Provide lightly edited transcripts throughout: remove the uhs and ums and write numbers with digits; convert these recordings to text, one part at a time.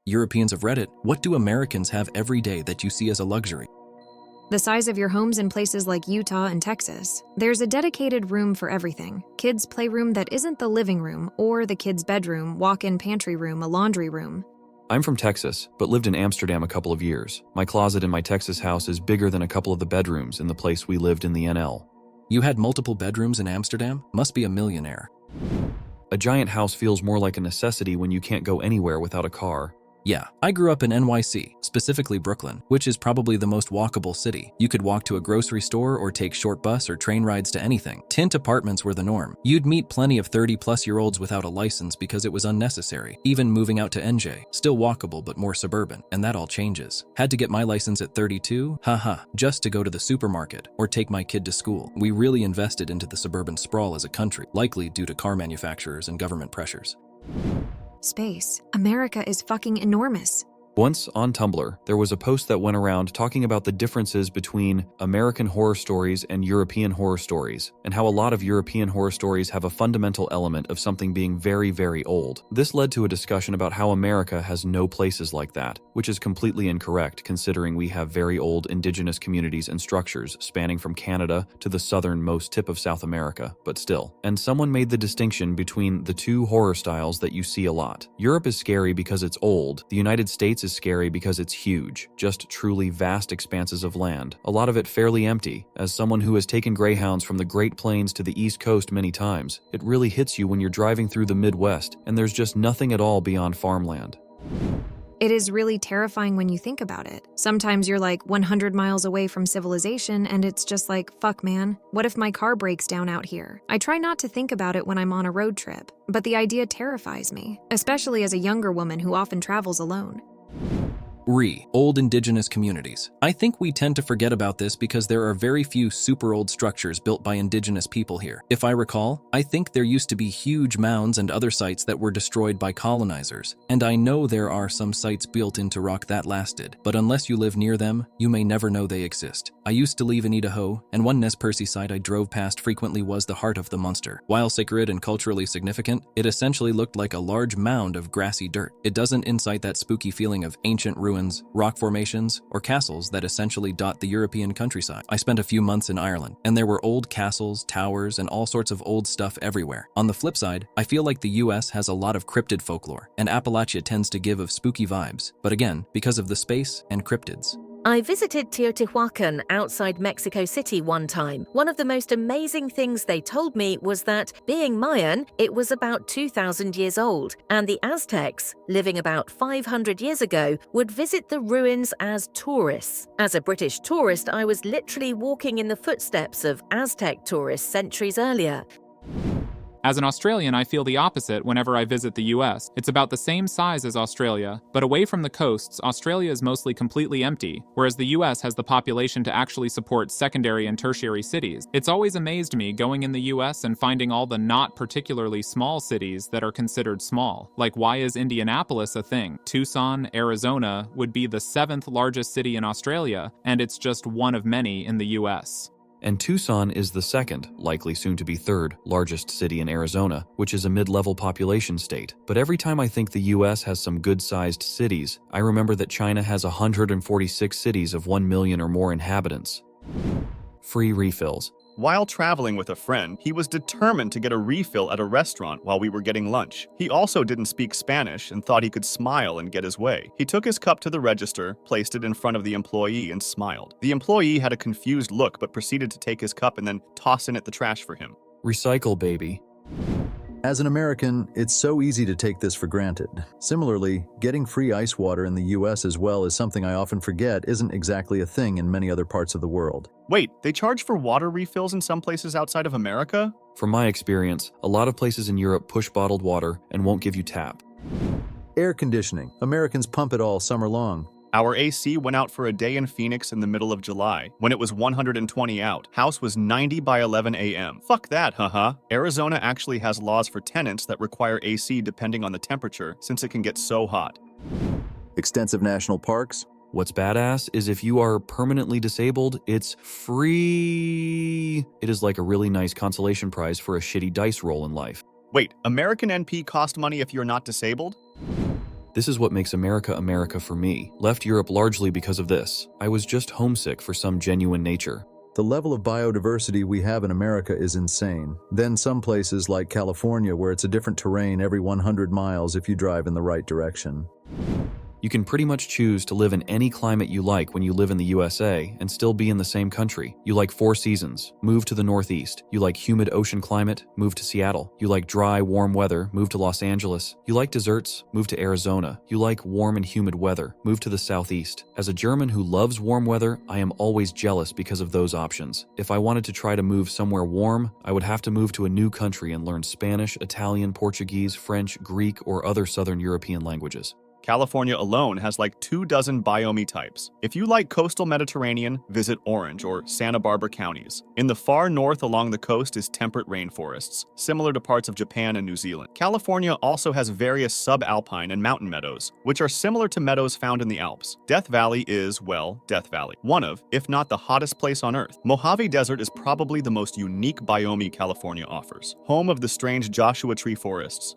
Europeans have read it. What do Americans have every day that you see as a luxury? The size of your homes in places like Utah and Texas. There's a dedicated room for everything. Kids' playroom that isn't the living room, or the kids' bedroom, walk-in pantry room, a laundry room. I'm from Texas, but lived in Amsterdam a couple of years. My closet in my Texas house is bigger than a couple of the bedrooms in the place we lived in the NL. You had multiple bedrooms in Amsterdam? Must be a millionaire. A giant house feels more like a necessity when you can't go anywhere without a car. Yeah, I grew up in NYC, specifically Brooklyn, which is probably the most walkable city. You could walk to a grocery store or take short bus or train rides to anything. Tint apartments were the norm. You'd meet plenty of 30-plus-year-olds without a license because it was unnecessary. Even moving out to NJ, still walkable but more suburban, and that all changes. Had to get my license at 32? Haha, just to go to the supermarket or take my kid to school. We really invested into the suburban sprawl as a country, likely due to car manufacturers and government pressures. Space. America is fucking enormous. Once, on Tumblr, there was a post that went around talking about the differences between American horror stories and European horror stories, and how a lot of European horror stories have a fundamental element of something being very, very old. This led to a discussion about how America has no places like that, which is completely incorrect considering we have very old indigenous communities and structures spanning from Canada to the southernmost tip of South America, but still. And someone made the distinction between the two horror styles that you see a lot. Europe is scary because it's old. The United States is scary because it's huge, just truly vast expanses of land, a lot of it fairly empty. As someone who has taken Greyhounds from the Great Plains to the East Coast many times, it really hits you when you're driving through the Midwest and there's just nothing at all beyond farmland. It is really terrifying when you think about it. Sometimes you're like 100 miles away from civilization and it's just like, fuck man, what if my car breaks down out here? I try not to think about it when I'm on a road trip, but the idea terrifies me, especially as a younger woman who often travels alone. Old indigenous communities. I think we tend to forget about this because there are very few super old structures built by indigenous people here. If I recall, I think there used to be huge mounds and other sites that were destroyed by colonizers. And I know there are some sites built into rock that lasted, but unless you live near them, you may never know they exist. I used to live in Idaho, and one Nez Perce site I drove past frequently was the Heart of the Munster. While sacred and culturally significant, it essentially looked like a large mound of grassy dirt. It doesn't incite that spooky feeling of ancient ruins, rock formations, or castles that essentially dot the European countryside. I spent a few months in Ireland, and there were old castles, towers, and all sorts of old stuff everywhere. On the flip side, I feel like the US has a lot of cryptid folklore, and Appalachia tends to give of spooky vibes, but again, because of the space and cryptids. I visited Teotihuacan outside Mexico City one time. One of the most amazing things they told me was that, being Mayan, it was about 2,000 years old, and the Aztecs, living about 500 years ago, would visit the ruins as tourists. As a British tourist, I was literally walking in the footsteps of Aztec tourists centuries earlier. As an Australian, I feel the opposite whenever I visit the US. It's about the same size as Australia, but away from the coasts, Australia is mostly completely empty, whereas the US has the population to actually support secondary and tertiary cities. It's always amazed me going in the US and finding all the not particularly small cities that are considered small. Like, why is Indianapolis a thing? Tucson, Arizona would be the 7th largest city in Australia, and it's just one of many in the US. And Tucson is the second, likely soon to be third, largest city in Arizona, which is a mid-level population state. But every time I think the US has some good-sized cities, I remember that China has 146 cities of 1 million or more inhabitants. Free refills. While traveling with a friend, he was determined to get a refill at a restaurant while we were getting lunch. He also didn't speak Spanish and thought he could smile and get his way. He took his cup to the register, placed it in front of the employee, and smiled. The employee had a confused look but proceeded to take his cup and then toss in at the trash for him. Recycle, baby. As an American, it's so easy to take this for granted. Similarly, getting free ice water in the US as well is something I often forget isn't exactly a thing in many other parts of the world. Wait, they charge for water refills in some places outside of America? From my experience, a lot of places in Europe push bottled water and won't give you tap. Air conditioning. Americans pump it all summer long. Our AC went out for a day in Phoenix in the middle of July, when it was 120 out. House was 90 by 11 a.m. Fuck that, haha. Arizona actually has laws for tenants that require AC depending on the temperature, since it can get so hot. Extensive national parks. What's badass is if you are permanently disabled, it's free. It is like a really nice consolation prize for a shitty dice roll in life. Wait, American NP cost money if you're not disabled? This is what makes America America for me. Left Europe largely because of this. I was just homesick for some genuine nature. The level of biodiversity we have in America is insane. Then some places like California where it's a different terrain every 100 miles if you drive in the right direction. You can pretty much choose to live in any climate you like when you live in the USA and still be in the same country. You like 4 seasons, move to the Northeast. You like humid ocean climate, move to Seattle. You like dry, warm weather, move to Los Angeles. You like desserts, move to Arizona. You like warm and humid weather, move to the Southeast. As a German who loves warm weather, I am always jealous because of those options. If I wanted to try to move somewhere warm, I would have to move to a new country and learn Spanish, Italian, Portuguese, French, Greek, or other Southern European languages. California alone has like 24 biome types. If you like coastal Mediterranean, visit Orange or Santa Barbara counties. In the far north along the coast is temperate rainforests, similar to parts of Japan and New Zealand. California also has various subalpine and mountain meadows, which are similar to meadows found in the Alps. Death Valley is, well, Death Valley. One of, if not the hottest place on Earth. Mojave Desert is probably the most unique biome California offers, home of the strange Joshua Tree forests.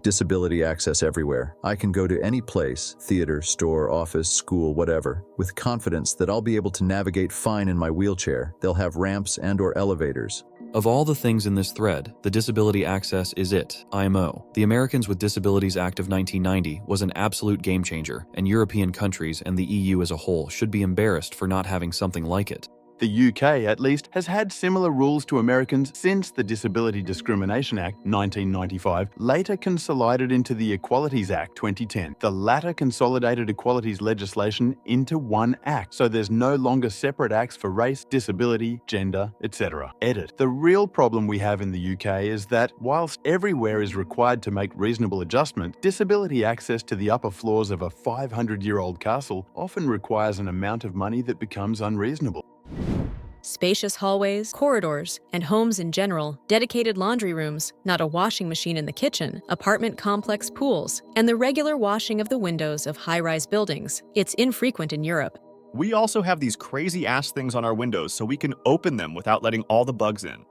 Disability access everywhere. I can go to any place, theater, store, office, school, whatever, with confidence that I'll be able to navigate fine in my wheelchair. They'll have ramps and/or elevators. Of all the things in this thread, the disability access is it, IMO. The Americans with Disabilities Act of 1990 was an absolute game changer, and European countries and the EU as a whole should be embarrassed for not having something like it. The UK, at least, has had similar rules to Americans since the Disability Discrimination Act 1995 later consolidated into the Equalities Act 2010. The latter consolidated equalities legislation into one act, so there's no longer separate acts for race, disability, gender, etc. Edit. The real problem we have in the UK is that, whilst everywhere is required to make reasonable adjustment, disability access to the upper floors of a 500-year-old castle often requires an amount of money that becomes unreasonable. Spacious hallways, corridors, and homes in general, dedicated laundry rooms, not a washing machine in the kitchen, apartment complex pools, and the regular washing of the windows of high-rise buildings. It's infrequent in Europe. We also have these crazy-ass things on our windows so we can open them without letting all the bugs in.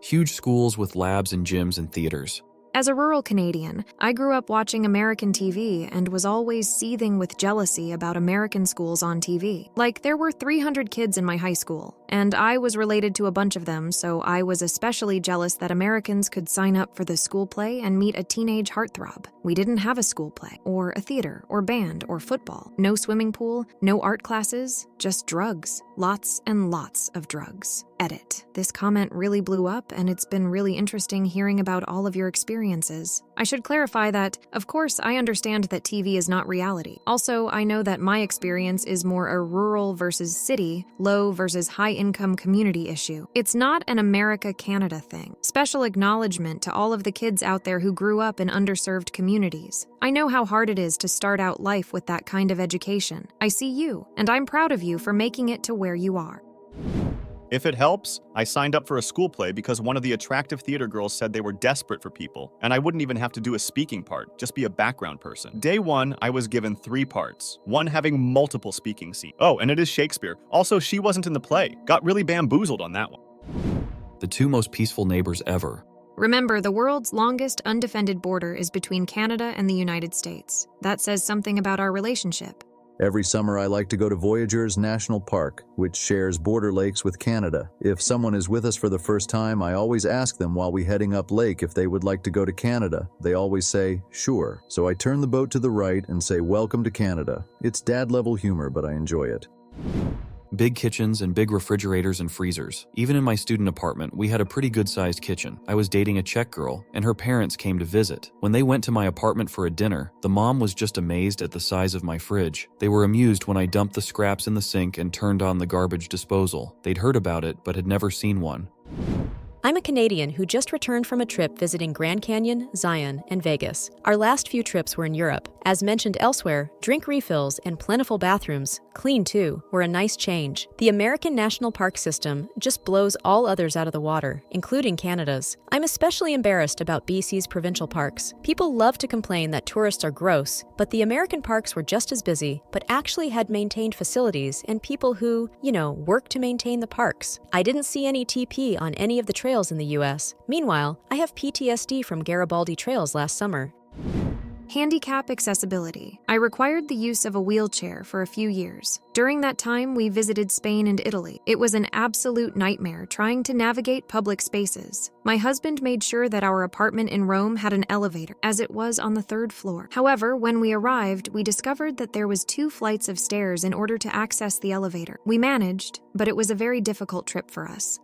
Huge schools with labs and gyms and theaters. As a rural Canadian, I grew up watching American TV and was always seething with jealousy about American schools on TV. Like, there were 300 kids in my high school, and I was related to a bunch of them, so I was especially jealous that Americans could sign up for the school play and meet a teenage heartthrob. We didn't have a school play, or a theater, or band, or football. No swimming pool, no art classes, just drugs. Lots and lots of drugs. Edit. This comment really blew up, and it's been really interesting hearing about all of your experiences. I should clarify that, of course, I understand that TV is not reality. Also, I know that my experience is more a rural versus city, low versus high-income community issue. It's not an America-Canada thing. Special acknowledgement to all of the kids out there who grew up in underserved communities. I know how hard it is to start out life with that kind of education. I see you, and I'm proud of you for making it to where you are. If it helps, I signed up for a school play because one of the attractive theater girls said they were desperate for people, and I wouldn't even have to do a speaking part, just be a background person. Day 1, I was given 3 parts, one having multiple speaking scenes. Oh, and it is Shakespeare. Also, she wasn't in the play. Got really bamboozled on that one. The 2 most peaceful neighbors ever. Remember, the world's longest undefended border is between Canada and the United States. That says something about our relationship. Every summer I like to go to Voyageurs National Park, which shares border lakes with Canada. If someone is with us for the first time, I always ask them while we heading up lake if they would like to go to Canada. They always say, sure. So I turn the boat to the right and say, welcome to Canada. It's dad-level humor, but I enjoy it. Big kitchens and big refrigerators and freezers. Even in my student apartment, we had a pretty good-sized kitchen. I was dating a Czech girl, and her parents came to visit. When they went to my apartment for a dinner, the mom was just amazed at the size of my fridge. They were amused when I dumped the scraps in the sink and turned on the garbage disposal. They'd heard about it, but had never seen one. I'm a Canadian who just returned from a trip visiting Grand Canyon, Zion, and Vegas. Our last few trips were in Europe. As mentioned elsewhere, drink refills and plentiful bathrooms, clean too, were a nice change. The American National Park system just blows all others out of the water, including Canada's. I'm especially embarrassed about BC's provincial parks. People love to complain that tourists are gross, but the American parks were just as busy, but actually had maintained facilities and people who, work to maintain the parks. I didn't see any TP on any of the trails in the US. Meanwhile, I have PTSD from Garibaldi trails last summer. Handicap accessibility. I required the use of a wheelchair for a few years. During that time, we visited Spain and Italy. It was an absolute nightmare trying to navigate public spaces. My husband made sure that our apartment in Rome had an elevator, as it was on the 3rd floor. However, when we arrived, we discovered that there was 2 flights of stairs in order to access the elevator. We managed, but it was a very difficult trip for us.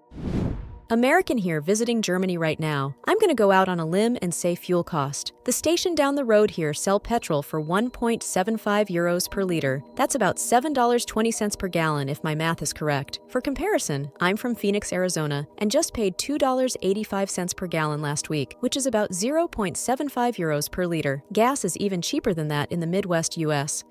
American here visiting Germany right now. I'm going to go out on a limb and say fuel cost. The station down the road here sell petrol for 1.75 euros per liter. That's about $7.20 per gallon if my math is correct. For comparison, I'm from Phoenix, Arizona, and just paid $2.85 per gallon last week, which is about 0.75 euros per liter. Gas is even cheaper than that in the Midwest US.